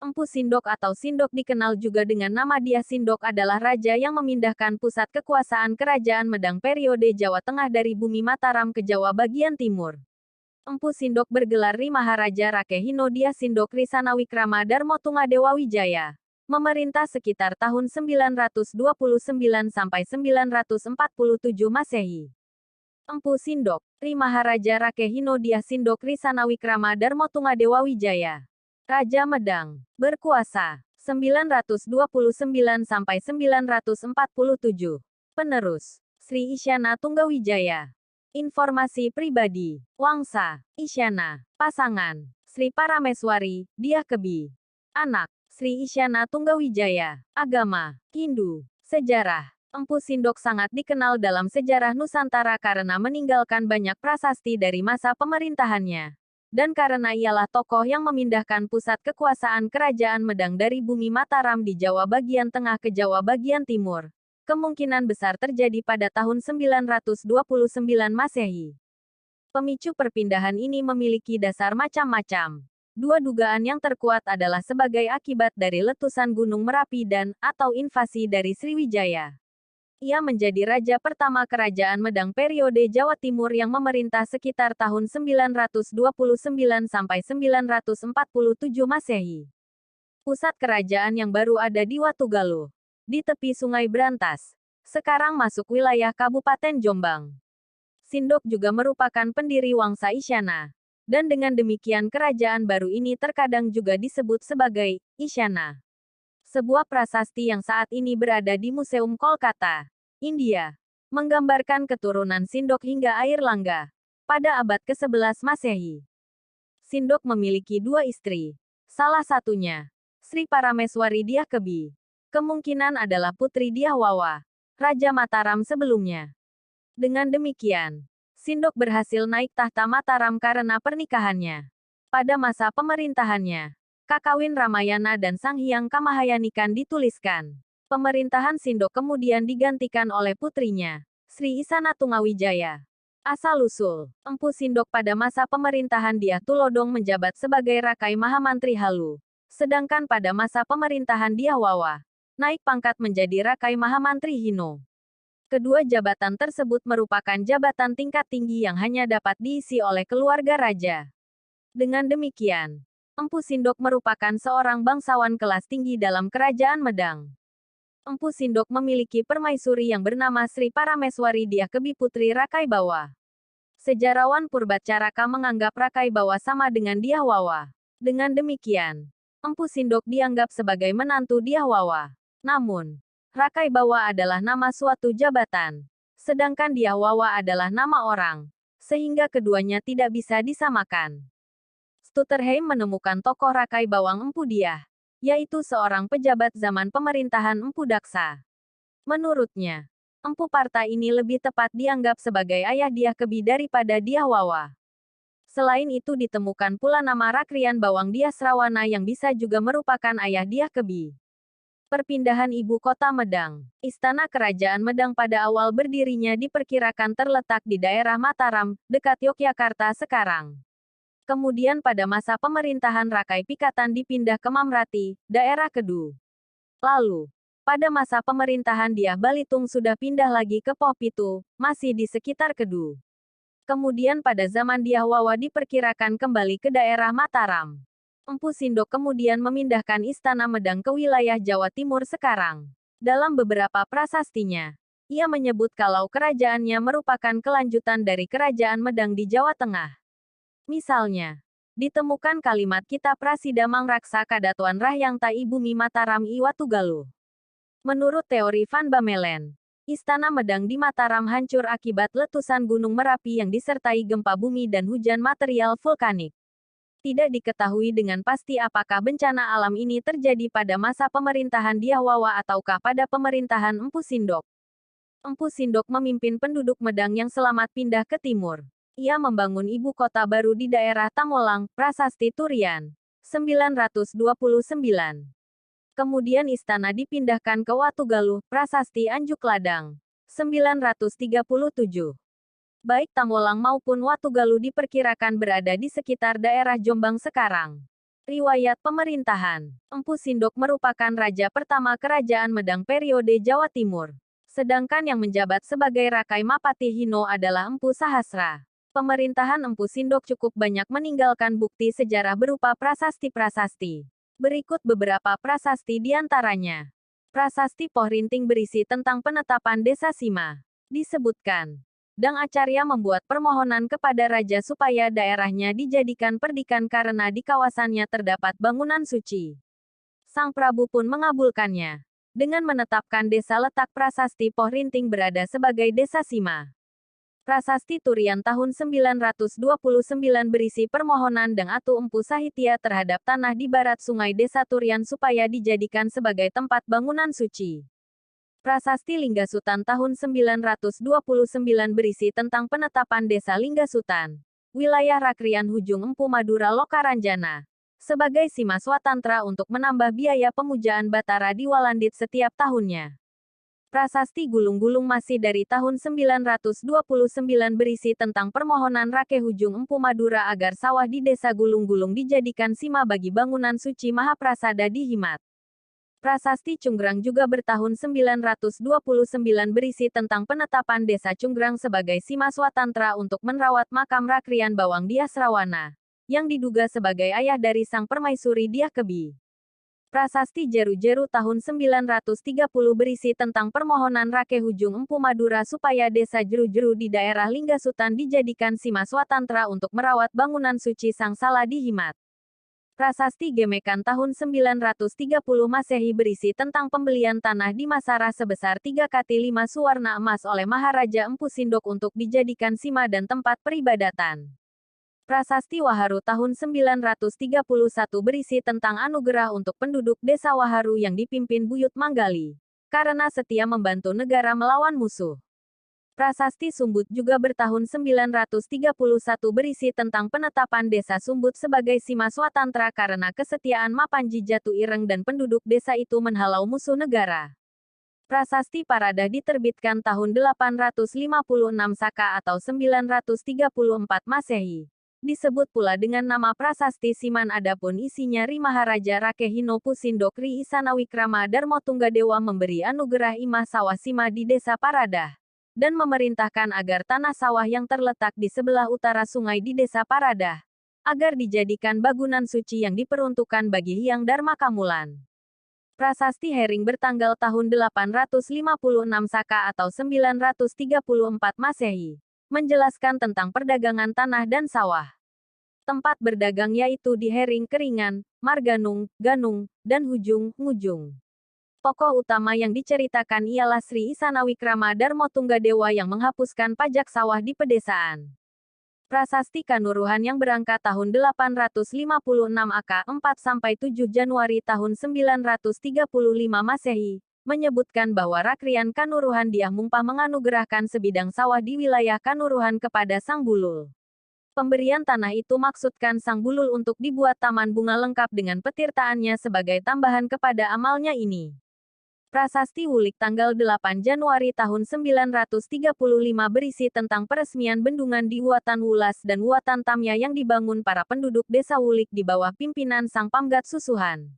Empu Sindok atau Sindok dikenal juga dengan nama Dyah Sindok adalah raja yang memindahkan pusat kekuasaan kerajaan Medang periode Jawa Tengah dari bumi Mataram ke Jawa bagian timur. Empu Sindok bergelar Ri Maharaja Rakehino Dyah Sindok Risana Wikrama Darmotungadewa Wijaya. Memerintah sekitar tahun 929 sampai 947 Masehi. Empu Sindok, Ri Maharaja Rakehino Dyah Sindok Risana Wikrama Darmotungadewa Wijaya. Raja Medang, berkuasa, 929 sampai 947. Penerus, Sri Isyana Tunggawijaya. Informasi pribadi, Wangsa, Isyana, pasangan, Sri Parameswari, Dyah Kebi. Anak, Sri Isyana Tunggawijaya. Agama, Hindu. Sejarah, Empu Sindok sangat dikenal dalam sejarah Nusantara karena meninggalkan banyak prasasti dari masa pemerintahannya. Dan karena ialah tokoh yang memindahkan pusat kekuasaan kerajaan Medang dari bumi Mataram di Jawa bagian tengah ke Jawa bagian timur. Kemungkinan besar terjadi pada tahun 929 Masehi. Pemicu perpindahan ini memiliki dasar macam-macam. Dua dugaan yang terkuat adalah sebagai akibat dari letusan Gunung Merapi dan atau invasi dari Sriwijaya. Ia menjadi raja pertama kerajaan Medang periode Jawa Timur yang memerintah sekitar tahun 929 sampai 947 Masehi. Pusat kerajaan yang baru ada di Watugaluh, di tepi Sungai Brantas. Sekarang masuk wilayah Kabupaten Jombang. Sindok juga merupakan pendiri Wangsa Isyana. Dan dengan demikian kerajaan baru ini terkadang juga disebut sebagai Isyana. Sebuah prasasti yang saat ini berada di Museum Kolkata, India, menggambarkan keturunan Sindok hingga Air Langga, pada abad ke-11 Masehi. Sindok memiliki dua istri. Salah satunya, Sri Parameswari Dyah Kebi. Kemungkinan adalah putri Dyah Wawa, Raja Mataram sebelumnya. Dengan demikian, Sindok berhasil naik tahta Mataram karena pernikahannya. Pada masa pemerintahannya, Kakawin Ramayana dan Sanghyang Kamahayanikan dituliskan. Pemerintahan Sindok kemudian digantikan oleh putrinya, Sri Isana Tunggawijaya. Asal-usul, Empu Sindok pada masa pemerintahan Dyah Tulodong menjabat sebagai Rakai Mahamantri Halu. Sedangkan pada masa pemerintahan Dyah Wawa, naik pangkat menjadi Rakai Mahamantri Hino. Kedua jabatan tersebut merupakan jabatan tingkat tinggi yang hanya dapat diisi oleh keluarga raja. Dengan demikian, Empu Sindok merupakan seorang bangsawan kelas tinggi dalam kerajaan Medang. Empu Sindok memiliki permaisuri yang bernama Sri Parameswari Dyah Kebi Putri Rakai Bawa. Sejarawan Purbacaraka menganggap Rakai Bawa sama dengan Dyah Wawa. Dengan demikian, Empu Sindok dianggap sebagai menantu Dyah Wawa. Namun, Rakai Bawa adalah nama suatu jabatan, sedangkan Dyah Wawa adalah nama orang, sehingga keduanya tidak bisa disamakan. Stutterheim menemukan tokoh Rakai Bawang Empu Dyah, yaitu seorang pejabat zaman pemerintahan Empu Daksa. Menurutnya, Empu Parta ini lebih tepat dianggap sebagai ayah Dyah Kebi daripada Dyah Wawa. Selain itu ditemukan pula nama Rakrian Bawang Dyah Srawana yang bisa juga merupakan ayah Dyah Kebi. Perpindahan ibu kota Medang. Istana Kerajaan Medang pada awal berdirinya diperkirakan terletak di daerah Mataram, dekat Yogyakarta sekarang. Kemudian pada masa pemerintahan Rakai Pikatan dipindah ke Mamrati, daerah Kedu. Lalu, pada masa pemerintahan Dyah Balitung sudah pindah lagi ke Pohpitu, masih di sekitar Kedu. Kemudian pada zaman Dyah Wawa diperkirakan kembali ke daerah Mataram. Empu Sindok kemudian memindahkan Istana Medang ke wilayah Jawa Timur sekarang. Dalam beberapa prasastinya, ia menyebut kalau kerajaannya merupakan kelanjutan dari Kerajaan Medang di Jawa Tengah. Misalnya, ditemukan kalimat kitab Prasida Mangraksa Kadatuan Rahyang Tai Bumi Mataram I Watugaluh. Menurut teori Van Bamelen, Istana Medang di Mataram hancur akibat letusan Gunung Merapi yang disertai gempa bumi dan hujan material vulkanik. Tidak diketahui dengan pasti apakah bencana alam ini terjadi pada masa pemerintahan Dyah Wawa ataukah pada pemerintahan Empu Sindok. Empu Sindok memimpin penduduk Medang yang selamat pindah ke timur. Ia membangun ibu kota baru di daerah Tamolang, Prasasti Turian, 929. Kemudian istana dipindahkan ke Watugaluh, Prasasti Anjuk Ladang, 937. Baik Tamolang maupun Watugaluh diperkirakan berada di sekitar daerah Jombang sekarang. Riwayat pemerintahan. Empu Sindok merupakan raja pertama Kerajaan Medang periode Jawa Timur. Sedangkan yang menjabat sebagai Rakai Mapati Hino adalah Empu Sahasra. Pemerintahan Empu Sindok cukup banyak meninggalkan bukti sejarah berupa prasasti-prasasti. Berikut beberapa prasasti di antaranya. Prasasti Pohrinting berisi tentang penetapan Desa Sima. Disebutkan, Dang Acarya membuat permohonan kepada raja supaya daerahnya dijadikan perdikan karena di kawasannya terdapat bangunan suci. Sang Prabu pun mengabulkannya dengan menetapkan desa letak prasasti Pohrinting berada sebagai Desa Sima. Prasasti Turian tahun 929 berisi permohonan Dang Atu Empu Sahitya terhadap tanah di barat sungai Desa Turian supaya dijadikan sebagai tempat bangunan suci. Prasasti Linggasutan tahun 929 berisi tentang penetapan Desa Linggasutan, wilayah Rakrian Hujung Empu Madura Lokaranjana, sebagai Sima Swatantra untuk menambah biaya pemujaan Batara di Walandit setiap tahunnya. Prasasti Gulung-Gulung masih dari tahun 929 berisi tentang permohonan Rake Hujung Empu Madura agar sawah di Desa Gulung-Gulung dijadikan sima bagi bangunan suci Mahaprasada di Himat. Prasasti Cunggrang juga bertahun 929 berisi tentang penetapan Desa Cunggrang sebagai Sima Swatantra untuk merawat makam Rakrian Bawang Diah Srawana, yang diduga sebagai ayah dari Sang Permaisuri Diah Kebi. Prasasti Jeru-Jeru tahun 930 berisi tentang permohonan Rake Hujung Empu Madura supaya Desa Jeru-Jeru di daerah Linggasutan dijadikan Sima Swatantra untuk merawat bangunan suci Sang Sala di Himat. Prasasti Gemekan tahun 930 Masehi berisi tentang pembelian tanah di Masara sebesar 3x5 suwarna emas oleh Maharaja Empu Sindok untuk dijadikan sima dan tempat peribadatan. Prasasti Waharu tahun 931 berisi tentang anugerah untuk penduduk desa Waharu yang dipimpin Buyut Manggali, karena setia membantu negara melawan musuh. Prasasti Sumbut juga bertahun 931 berisi tentang penetapan Desa Sumbut sebagai Sima Swatantra karena kesetiaan Mapanji Jatu Ireng dan penduduk desa itu menghalau musuh negara. Prasasti Paradah diterbitkan tahun 856 Saka atau 934 Masehi. Disebut pula dengan nama Prasasti Siman adapun isinya Ri Maharaja Rake Hino Pusindok Ri Isana Wikrama Darmo Tunggadewa memberi anugerah imah sawah sima di Desa Paradah dan memerintahkan agar tanah sawah yang terletak di sebelah utara sungai di Desa Paradah, agar dijadikan bangunan suci yang diperuntukkan bagi Hyang Dharma Kamulan. Prasasti Hering bertanggal tahun 856 Saka atau 934 Masehi, menjelaskan tentang perdagangan tanah dan sawah. Tempat berdagang yaitu di Hering Keringan, Marganung, Ganung, dan Hujung, Ngujung. Tokoh utama yang diceritakan ialah Sri Isana Wikrama Darmo Tunggadewa yang menghapuskan pajak sawah di pedesaan. Prasasti Kanuruhan yang berangkat tahun 856 AK 4-7 Januari tahun 935 Masehi, menyebutkan bahwa Rakrian Kanuruhan Diah Mumpah menganugerahkan sebidang sawah di wilayah Kanuruhan kepada Sang Bulul. Pemberian tanah itu maksudkan Sang Bulul untuk dibuat taman bunga lengkap dengan petirtaannya sebagai tambahan kepada amalnya ini. Prasasti Wulik tanggal 8 Januari tahun 935 berisi tentang peresmian bendungan di Wuatan Wulas dan Wuatan Tamya yang dibangun para penduduk desa Wulik di bawah pimpinan Sang Pamgat Susuhan.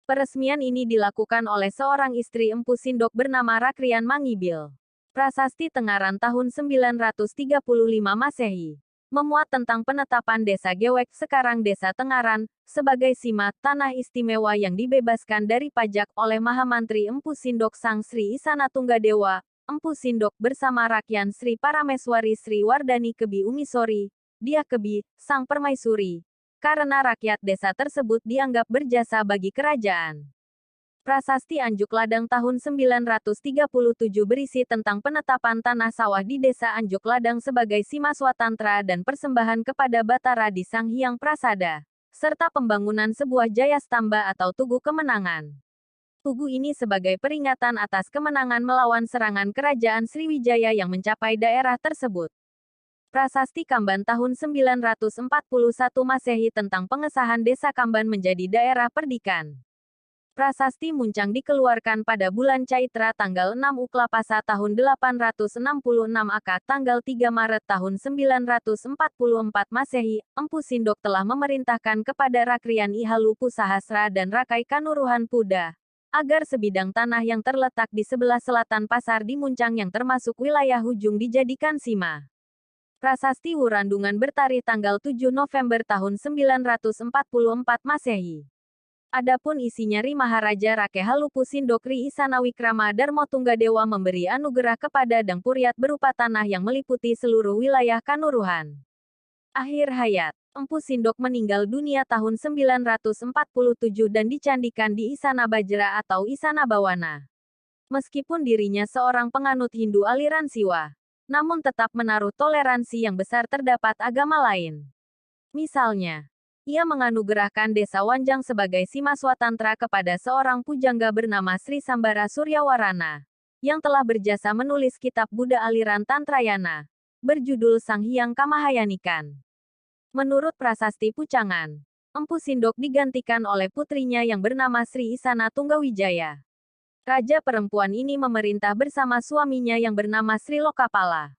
Peresmian ini dilakukan oleh seorang istri Empu Sindok bernama Rakrian Mangibil. Prasasti Tengaran tahun 935 Masehi memuat tentang penetapan Desa Gewek sekarang Desa Tengaran, sebagai sima, tanah istimewa yang dibebaskan dari pajak oleh Mahamantri Empu Sindok Sang Sri Isana Tunggadewa, Empu Sindok bersama Rakyan Sri Parameswari Sri Wardani Kebi Umisori, Diah Kebi, Sang Permaisuri, karena rakyat desa tersebut dianggap berjasa bagi kerajaan. Prasasti Anjuk Ladang tahun 937 berisi tentang penetapan tanah sawah di Desa Anjuk Ladang sebagai Sima Swatantra dan persembahan kepada Batara di Sang Hyang Prasada, serta pembangunan sebuah Jayastamba atau Tugu Kemenangan. Tugu ini sebagai peringatan atas kemenangan melawan serangan kerajaan Sriwijaya yang mencapai daerah tersebut. Prasasti Kamban tahun 941 Masehi tentang pengesahan Desa Kamban menjadi daerah perdikan. Prasasti Muncang dikeluarkan pada bulan Caitra tanggal 6 Uklapasa tahun 866 Akad tanggal 3 Maret tahun 944 Masehi. Empu Sindok telah memerintahkan kepada Rakrian Ihalu Pusahasra dan Rakai Kanuruhan Puda agar sebidang tanah yang terletak di sebelah selatan pasar di Muncang yang termasuk wilayah Hujung dijadikan sima. Prasasti Wurandungan bertarikh tanggal 7 November tahun 944 Masehi. Adapun isinya Ri Maharaja Rake Halupu Sindok Ri Isana Wikrama Darmo Tunggadewa memberi anugerah kepada Dang Puryat berupa tanah yang meliputi seluruh wilayah Kanuruhan. Akhir hayat, Empu Sindok meninggal dunia tahun 947 dan dicandikan di Isana Bajra atau Isana Bawana. Meskipun dirinya seorang penganut Hindu aliran Siwa, namun tetap menaruh toleransi yang besar terdapat agama lain. Misalnya, ia menganugerahkan desa Wanjang sebagai Sima Swatantra kepada seorang pujangga bernama Sri Sambara Suryawarana, yang telah berjasa menulis kitab Buddha aliran Tantrayana, berjudul Sang Hyang Kamahayanikan. Menurut prasasti Pucangan, Empu Sindok digantikan oleh putrinya yang bernama Sri Isana Tunggawijaya. Raja perempuan ini memerintah bersama suaminya yang bernama Sri Lokapala.